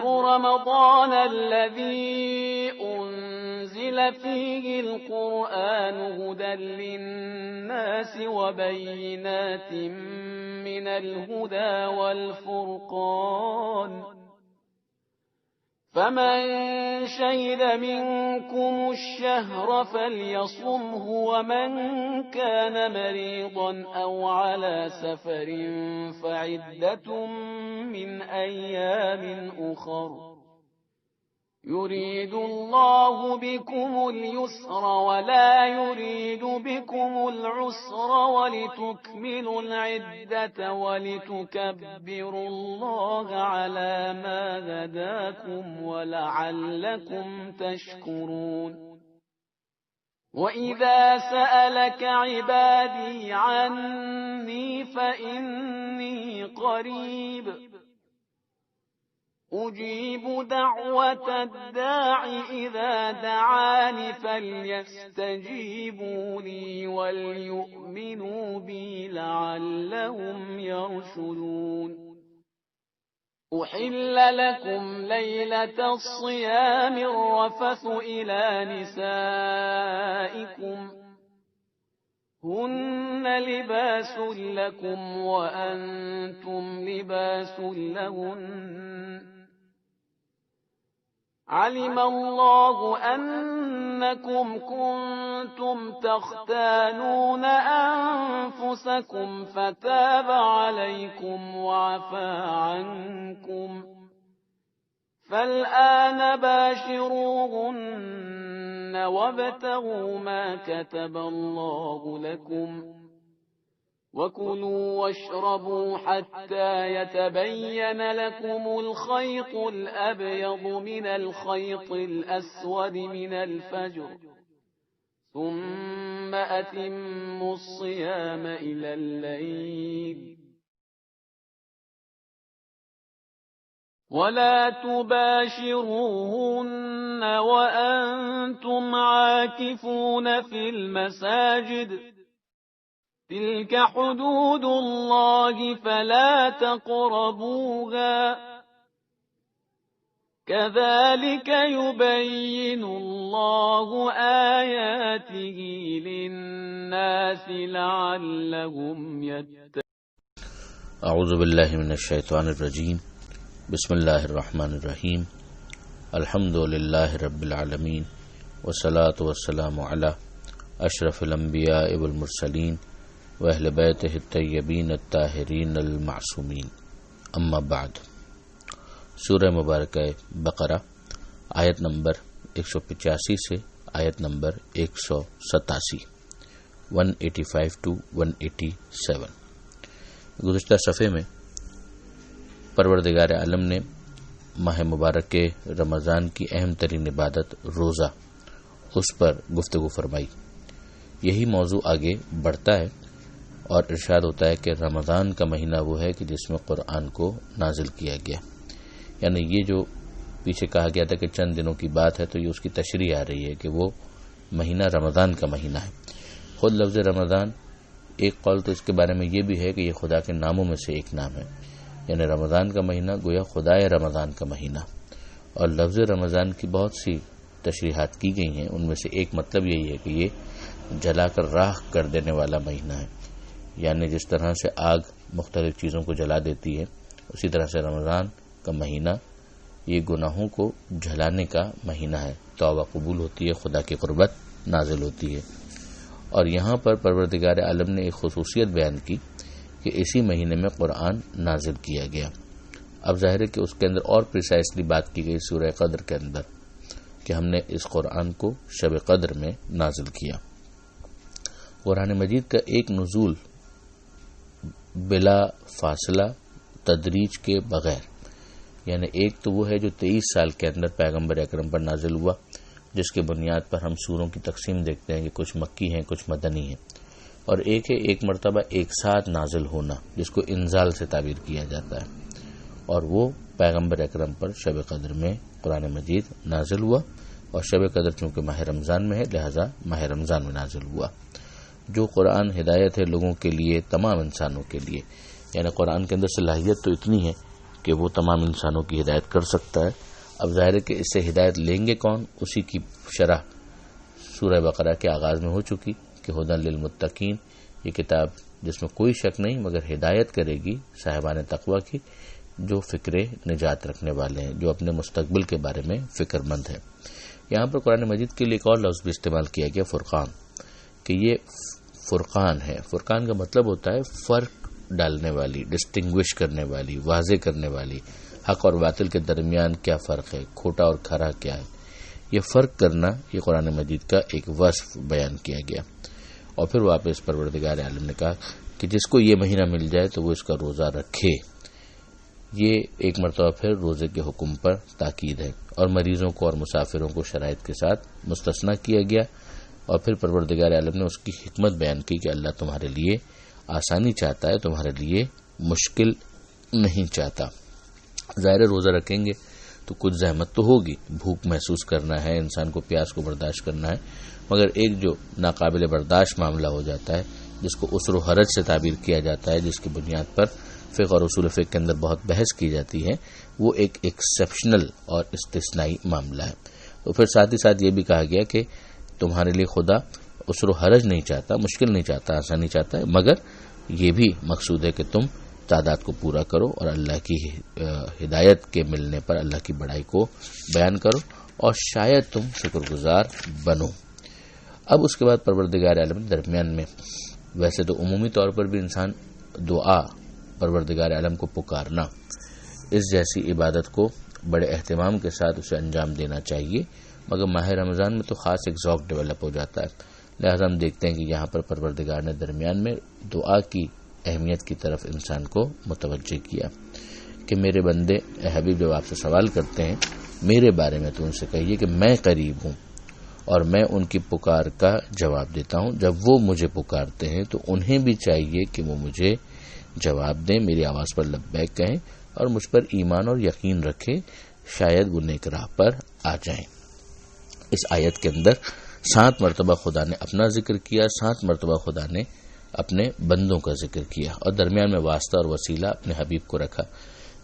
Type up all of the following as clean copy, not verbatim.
رمضان الذي أنزل فيه القرآن هدى للناس وبينات من الهدى والفرقان فمن شهد منكم الشهر فليصمه ومن كان مريضا أو على سفر فعدة من أيام أخر يريد الله بكم اليسر ولا يريد بكم العسر ولتكملوا العدة ولتكبروا الله على ما هداكم ولعلكم تشكرون وإذا سألك عبادي عني فإني قريب أجيب دعوة الداع إذا دعاني فليستجيبوا لي وليؤمنوا بي لعلهم يرشدون أحل لكم ليلة الصيام الرفث إلى نسائكم هن لباس لكم وأنتم لباس لهن علم الله أنكم كنتم تختانون أنفسكم فتاب عليكم وعفى عنكم فالآن باشروهن وابتغوا ما كتب الله لكم وكلوا واشربوا حتى يتبين لكم الخيط الأبيض من الخيط الأسود من الفجر ثم أتموا الصيام إلى الليل ولا تباشروهن وأنتم عاكفون في المساجد تلك حدود الله فلا تقربوها كذلك يبين الله آياته للناس لعلهم يتقون. اعوذ باللہ من الشیطان الرجیم. بسم اللہ الرحمن الرحیم. الحمد للہ رب العالمین والصلاة والسلام علی اشرف الانبیاء والمرسلین واہل بیتہ الطیبین الطاہرین المعصومین. اما بعد. سورہ مبارکہ بقرہ آیت نمبر 185 سے آیت نمبر 187 185 to 187. گزشتہ صفحے میں پروردگار عالم نے ماہ مبارک رمضان کی اہم ترین عبادت روزہ اس پر گفتگو فرمائی. یہی موضوع آگے بڑھتا ہے اور ارشاد ہوتا ہے کہ رمضان کا مہینہ وہ ہے کہ جس میں قرآن کو نازل کیا گیا. یعنی یہ جو پیچھے کہا گیا تھا کہ چند دنوں کی بات ہے تو یہ اس کی تشریح آ رہی ہے کہ وہ مہینہ رمضان کا مہینہ ہے. خود لفظ رمضان ایک قول تو اس کے بارے میں یہ بھی ہے کہ یہ خدا کے ناموں میں سے ایک نام ہے. یعنی رمضان کا مہینہ گویا خدائے رمضان کا مہینہ. اور لفظ رمضان کی بہت سی تشریحات کی گئی ہیں. ان میں سے ایک مطلب یہی ہے کہ یہ جلا کر راکھ کر دینے والا مہینہ ہے. یعنی جس طرح سے آگ مختلف چیزوں کو جلا دیتی ہے اسی طرح سے رمضان کا مہینہ یہ گناہوں کو جلانے کا مہینہ ہے. توبہ قبول ہوتی ہے, خدا کی قربت نازل ہوتی ہے. اور یہاں پر پروردگار عالم نے ایک خصوصیت بیان کی کہ اسی مہینے میں قرآن نازل کیا گیا. اب ظاہر ہے کہ اس کے اندر اور پریسائسلی بات کی گئی سورہ قدر کے اندر کہ ہم نے اس قرآن کو شب قدر میں نازل کیا. قرآن مجید کا ایک نزول بلا فاصلہ تدریج کے بغیر, یعنی ایک تو وہ ہے جو 23 سال کے اندر پیغمبر اکرم پر نازل ہوا, جس کے بنیاد پر ہم سوروں کی تقسیم دیکھتے ہیں کہ کچھ مکی ہیں کچھ مدنی ہیں. اور ایک ہے ایک مرتبہ ایک ساتھ نازل ہونا جس کو انزال سے تعبیر کیا جاتا ہے, اور وہ پیغمبر اکرم پر شب قدر میں قرآن مجید نازل ہوا. اور شب قدر چونکہ ماہ رمضان میں ہے لہذا ماہ رمضان میں نازل ہوا. جو قرآن ہدایت ہے لوگوں کے لیے, تمام انسانوں کے لیے. یعنی قرآن کے اندر صلاحیت تو اتنی ہے کہ وہ تمام انسانوں کی ہدایت کر سکتا ہے۔ اب ظاہر ہے کہ اس سے ہدایت لیں گے کون، اسی کی شرح سورہ بقرہ کے آغاز میں ہو چکی کہ ہدی للمتقین، یہ کتاب جس میں کوئی شک نہیں مگر ہدایت کرے گی صاحبان تقوی کی، جو فکر نجات رکھنے والے ہیں، جو اپنے مستقبل کے بارے میں فکر مند ہیں۔ یہاں پر قرآن مجید کے لیے ایک اور لفظ بھی استعمال کیا گیا، فرقان، کہ یہ فرقان ہے۔ فرقان کا مطلب ہوتا ہے فرق ڈالنے والی، ڈسٹنگوش کرنے والی، واضح کرنے والی، حق اور باطل کے درمیان کیا فرق ہے، کھوٹا اور کھرا کیا ہے، یہ فرق کرنا، یہ قرآن مجید کا ایک وصف بیان کیا گیا۔ اور پھر واپس پروردگار عالم نے کہا کہ جس کو یہ مہینہ مل جائے تو وہ اس کا روزہ رکھے۔ یہ ایک مرتبہ پھر روزے کے حکم پر تاکید ہے، اور مریضوں کو اور مسافروں کو شرائط کے ساتھ مستثنی کیا گیا۔ اور پھر پروردگار عالم نے اس کی حکمت بیان کی کہ اللہ تمہارے لیے آسانی چاہتا ہے، تمہارے لیے مشکل نہیں چاہتا۔ ظاہر روزہ رکھیں گے تو کچھ زحمت تو ہوگی، بھوک محسوس کرنا ہے، انسان کو پیاس کو برداشت کرنا ہے، مگر ایک جو ناقابل برداشت معاملہ ہو جاتا ہے، جس کو عسر و حرج سے تعبیر کیا جاتا ہے، جس کی بنیاد پر فقہ اور اصول فقہ کے اندر بہت بحث کی جاتی ہے، وہ ایک ایکسیپشنل اور استثنائی معاملہ ہے۔ تو پھر ساتھ ہی ساتھ یہ بھی کہا گیا کہ تمہارے لیے خدا عسر و حرج نہیں چاہتا، مشکل نہیں چاہتا، آسانی چاہتا ہے، مگر یہ بھی مقصود ہے کہ تم تعداد کو پورا کرو اور اللہ کی ہدایت کے ملنے پر اللہ کی بڑائی کو بیان کرو، اور شاید تم شکر گزار بنو۔ اب اس کے بعد پروردگار عالم درمیان میں، ویسے تو عمومی طور پر بھی انسان دعا، پروردگار عالم کو پکارنا، اس جیسی عبادت کو بڑے اہتمام کے ساتھ اسے انجام دینا چاہیے، مگر ماہ رمضان میں تو خاص ایک ذوق ڈیولپ ہو جاتا ہے۔ لہذا ہم دیکھتے ہیں کہ یہاں پر پروردگار نے درمیان میں دعا کی اہمیت کی طرف انسان کو متوجہ کیا کہ میرے بندے، اے حبیب، جب آپ سے سوال کرتے ہیں میرے بارے میں تو ان سے کہیے کہ میں قریب ہوں اور میں ان کی پکار کا جواب دیتا ہوں۔ جب وہ مجھے پکارتے ہیں تو انہیں بھی چاہیے کہ وہ مجھے جواب دیں، میری آواز پر لبیک کہیں اور مجھ پر ایمان اور یقین رکھیں، شاید وہ نیک راہ پر آ جائیں۔ اس آیت کے اندر 7 مرتبہ خدا نے اپنا ذکر کیا، 7 مرتبہ خدا نے اپنے بندوں کا ذکر کیا، اور درمیان میں واسطہ اور وسیلہ اپنے حبیب کو رکھا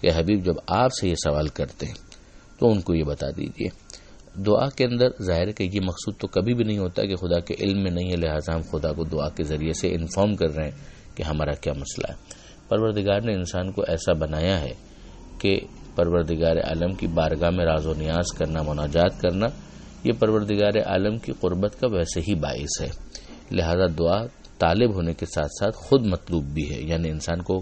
کہ حبیب جب آپ سے یہ سوال کرتے ہیں تو ان کو یہ بتا دیجئے۔ دعا کے اندر ظاہر ہے کہ یہ مقصود تو کبھی بھی نہیں ہوتا کہ خدا کے علم میں نہیں ہے، لہٰذا ہم خدا کو دعا کے ذریعے سے انفارم کر رہے ہیں کہ ہمارا کیا مسئلہ ہے۔ پروردگار نے انسان کو ایسا بنایا ہے کہ پروردگار عالم کی بارگاہ میں راز و نیاز کرنا، مناجات کرنا، یہ پروردگار عالم کی قربت کا ویسے ہی باعث ہے۔ لہذا دعا طالب ہونے کے ساتھ ساتھ خود مطلوب بھی ہے، یعنی انسان کو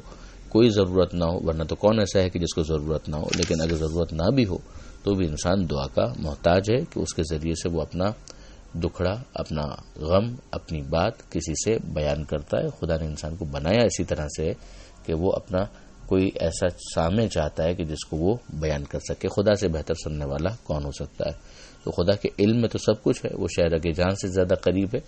کوئی ضرورت نہ ہو، ورنہ تو کون ایسا ہے کہ جس کو ضرورت نہ ہو، لیکن اگر ضرورت نہ بھی ہو تو بھی انسان دعا کا محتاج ہے کہ اس کے ذریعے سے وہ اپنا دکھڑا، اپنا غم، اپنی بات کسی سے بیان کرتا ہے۔ خدا نے انسان کو بنایا اسی طرح سے کہ وہ اپنا کوئی ایسا سامع چاہتا ہے کہ جس کو وہ بیان کر سکے۔ خدا سے بہتر سننے والا کون ہو سکتا ہے؟ تو خدا کے علم میں تو سب کچھ ہے، وہ شہر کے جان سے زیادہ قریب ہے،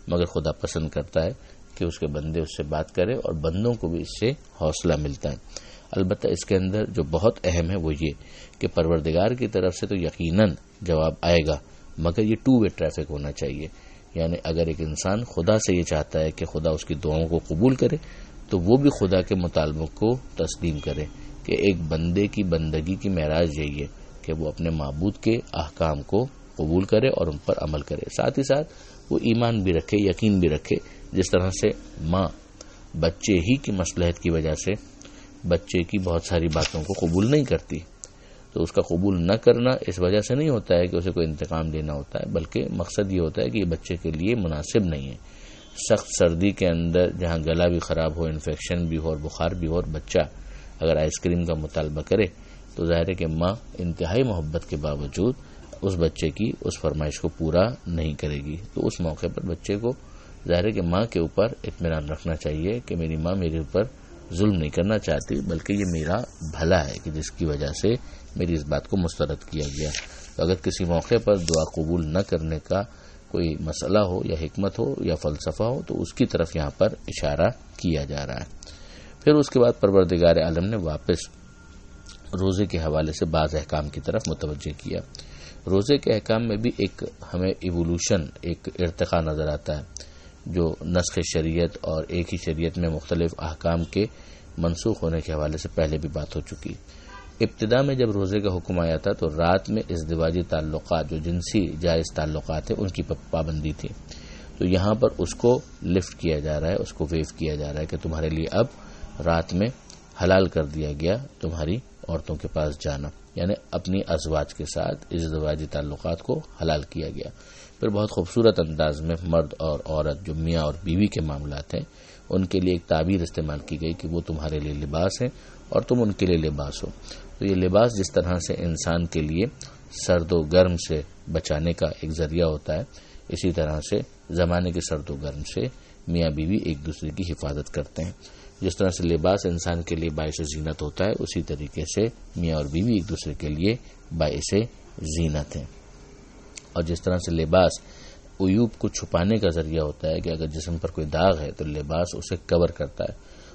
مگر خدا پسند کرتا ہے کہ اس کے بندے اس سے بات کرے، اور بندوں کو بھی اس سے حوصلہ ملتا ہے۔ البتہ اس کے اندر جو بہت اہم ہے وہ یہ کہ پروردگار کی طرف سے تو یقیناً جواب آئے گا، مگر یہ 2 وے ٹریفک ہونا چاہیے، یعنی اگر ایک انسان خدا سے یہ چاہتا ہے کہ خدا اس کی دعاؤں کو قبول کرے تو وہ بھی خدا کے مطالبوں کو تسلیم کرے کہ ایک بندے کی بندگی کی معراج یہی ہے کہ وہ اپنے معبود کے احکام کو قبول کرے اور ان پر عمل کرے، ساتھ ہی ساتھ وہ ایمان بھی رکھے، یقین بھی رکھے۔ جس طرح سے ماں بچے ہی کی مصلحت کی وجہ سے بچے کی بہت ساری باتوں کو قبول نہیں کرتی، تو اس کا قبول نہ کرنا اس وجہ سے نہیں ہوتا ہے کہ اسے کوئی انتقام لینا ہوتا ہے، بلکہ مقصد یہ ہوتا ہے کہ یہ بچے کے لیے مناسب نہیں ہے۔ سخت سردی کے اندر جہاں گلا بھی خراب ہو، انفیکشن بھی ہو اور بخار بھی ہو، اور بچہ اگر آئس کریم کا مطالبہ کرے تو ظاہر ہے کہ ماں انتہائی محبت کے باوجود اس بچے کی اس فرمائش کو پورا نہیں کرے گی۔ تو اس موقع پر بچے کو ظاہر ہے کہ ماں کے اوپر اطمینان رکھنا چاہیے کہ میری ماں میرے اوپر ظلم نہیں کرنا چاہتی، بلکہ یہ میرا بھلا ہے کہ جس کی وجہ سے میری اس بات کو مسترد کیا گیا۔ تو اگر کسی موقع پر دعا قبول نہ کرنے کا کوئی مسئلہ ہو یا حکمت ہو یا فلسفہ ہو تو اس کی طرف یہاں پر اشارہ کیا جا رہا ہے۔ پھر اس کے بعد پروردگار عالم نے واپس روزے کے حوالے سے بعض احکام کی طرف متوجہ کیا۔ روزے کے احکام میں بھی ایک ہمیں ایوولوشن، ایک ارتقاء نظر آتا ہے، جو نسخ شریعت اور ایک ہی شریعت میں مختلف احکام کے منسوخ ہونے کے حوالے سے پہلے بھی بات ہو چکی۔ ابتدا میں جب روزے کا حکم آیا تھا تو رات میں ازدواجی تعلقات، جو جنسی جائز تعلقات ہیں، ان کی پابندی تھی. تو یہاں پر اس کو لفٹ کیا جا رہا ہے، اس کو ویو کیا جا رہا ہے کہ تمہارے لیے اب رات میں حلال کر دیا گیا تمہاری عورتوں کے پاس جانا، یعنی اپنی ازواج کے ساتھ ازدواجی تعلقات کو حلال کیا گیا. پھر بہت خوبصورت انداز میں مرد اور عورت، جو میاں اور بیوی کے معاملات ہیں، ان کے لیے ایک تعبیر استعمال کی گئی کہ وہ تمہارے لیے لباس ہیں اور تم ان کے لیے لباس ہو. تو یہ لباس جس طرح سے انسان کے لیے سرد و گرم سے بچانے کا ایک ذریعہ ہوتا ہے، اسی طرح سے زمانے کے سرد و گرم سے میاں بیوی ایک دوسرے کی حفاظت کرتے ہیں. جس طرح سے لباس انسان کے لیے باعث زینت ہوتا ہے، اسی طریقے سے میاں اور بیوی ایک دوسرے کے لیے باعث زینت ہیں. اور جس طرح سے لباس عیوب کو چھپانے کا ذریعہ ہوتا ہے کہ اگر جسم پر کوئی داغ ہے تو لباس اسے کور کرتا ہے،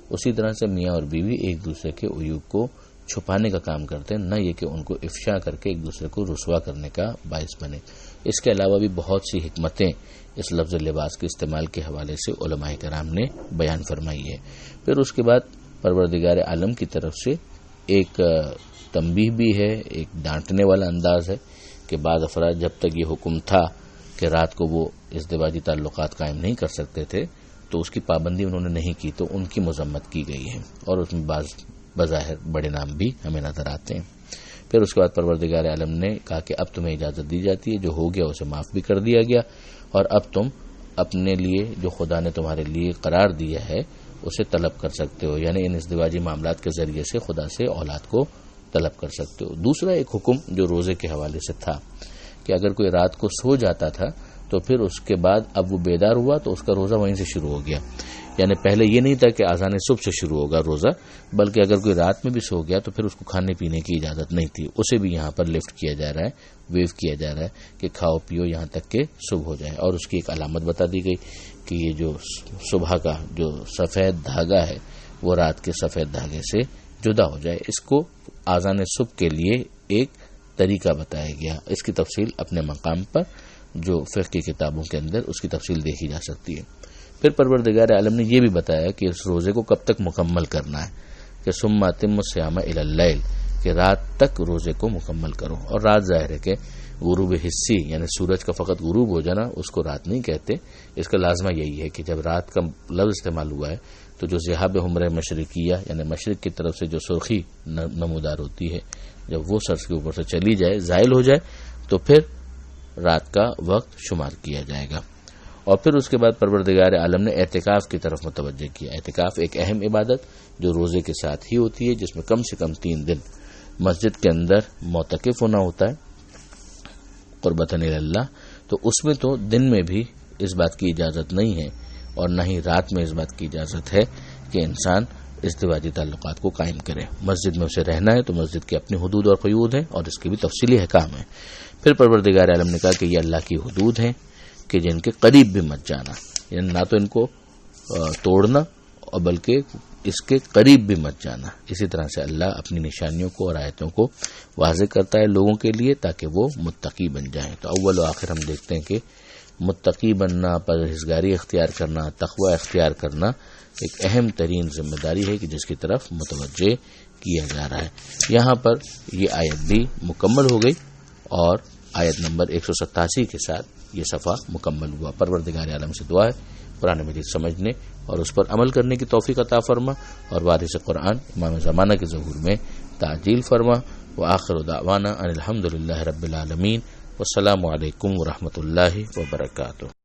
اسی طرح سے میاں اور بیوی ایک دوسرے کے عیوب کو چھپانے کا کام کرتے ہیں، نہ یہ کہ ان کو افشا کر کے ایک دوسرے کو رسوا کرنے کا باعث بنے. اس کے علاوہ بھی بہت سی حکمتیں اس لفظ لباس کے استعمال کے حوالے سے علماء کرام نے بیان فرمائی ہے. پھر اس کے بعد پروردگار عالم کی طرف سے ایک تنبیہ بھی ہے، ایک ڈانٹنے والا انداز ہے کہ بعض افراد جب تک یہ حکم تھا کہ رات کو وہ ازدواجی تعلقات قائم نہیں کر سکتے تھے تو اس کی پابندی انہوں نے نہیں کی، تو ان کی مذمت کی گئی ہے، اور اس میں بعض بظاہر بڑے نام بھی ہمیں نظر آتے ہیں. پھر اس کے بعد پروردگار عالم نے کہا کہ اب تمہیں اجازت دی جاتی ہے، جو ہو گیا اسے معاف بھی کر دیا گیا، اور اب تم اپنے لیے جو خدا نے تمہارے لیے قرار دیا ہے اسے طلب کر سکتے ہو، یعنی ان ازدواجی معاملات کے ذریعے سے خدا سے اولاد کو طلب کر سکتے ہو. دوسرا ایک حکم جو روزے کے حوالے سے تھا کہ اگر کوئی رات کو سو جاتا تھا تو پھر اس کے بعد اب وہ بیدار ہوا تو اس کا روزہ وہیں سے شروع ہو گیا. یعنی پہلے یہ نہیں تھا کہ اذان صبح سے شروع ہوگا روزہ، بلکہ اگر کوئی رات میں بھی سو گیا تو پھر اس کو کھانے پینے کی اجازت نہیں تھی، اسے بھی یہاں پر لفٹ کیا جا رہا ہے، ویو کیا جا رہا ہے کہ کھاؤ پیو یہاں تک کہ صبح ہو جائے. اور اس کی ایک علامت بتا دی گئی کہ یہ جو صبح کا جو سفید دھاگا ہے وہ رات کے سفید دھاگے سے جدا ہو جائے. اس کو اذان صبح کے لیے ایک طریقہ بتایا گیا. اس کی تفصیل اپنے مقام پر جو فقہ کی کتابوں کے اندر اس کی تفصیل دیکھی جا سکتی ہے. پھر پروردگار عالم نے یہ بھی بتایا کہ اس روزے کو کب تک مکمل کرنا ہے کہ ثم اتم الصیام الی اللیل، کہ رات تک روزے کو مکمل کرو. اور رات ظاہر ہے کہ غروب حصی یعنی سورج کا فقط غروب ہو جانا اس کو رات نہیں کہتے. اس کا لازمہ یہی ہے کہ جب رات کا لفظ استعمال ہوا ہے تو جو ذہاب حمرہ مشرقیہ یعنی مشرق کی طرف سے جو سرخی نمودار ہوتی ہے، جب وہ سر کے اوپر سے چلی جائے، زائل ہو جائے، تو پھر رات کا وقت شمار کیا جائے گا. اور پھر اس کے بعد پروردگار عالم نے اعتکاف کی طرف متوجہ کیا. اعتکاف ایک اہم عبادت جو روزے کے ساتھ ہی ہوتی ہے، جس میں کم سے کم 3 دن مسجد کے اندر معتکف ہونا ہوتا ہے قربتاً الی اللہ. تو اس میں تو دن میں بھی اس بات کی اجازت نہیں ہے اور نہ ہی رات میں اس بات کی اجازت ہے کہ انسان ازدواجی تعلقات کو قائم کرے. مسجد میں اسے رہنا ہے تو مسجد کے اپنے حدود اور قیود ہیں اور اس کے بھی تفصیلی احکام ہیں. پھر پروردگار عالم نے کہا کہ یہ اللہ کی حدود ہیں کہ جن کے قریب بھی مت جانا، یعنی نہ تو ان کو توڑنا اور بلکہ اس کے قریب بھی مت جانا. اسی طرح سے اللہ اپنی نشانیوں کو اور آیتوں کو واضح کرتا ہے لوگوں کے لیے تاکہ وہ متقی بن جائیں. تو اول و آخر ہم دیکھتے ہیں کہ متقی بننا، پرہیزگاری اختیار کرنا، تقوی اختیار کرنا ایک اہم ترین ذمہ داری ہے کہ جس کی طرف متوجہ کیا جا رہا ہے. یہاں پر یہ آیت بھی مکمل ہو گئی اور آیت نمبر 187 کے ساتھ یہ صفحہ مکمل ہوا. پروردگار عالم سے دعا ہے قرآن مجید سمجھنے اور اس پر عمل کرنے کی توفیق عطا فرما اور وارث قرآن امام زمانہ کے ظہور میں تعجیل فرما. وآخر دعوانا ان الحمدللہ رب العالمین. والسلام علیکم ورحمۃ اللہ وبرکاتہ.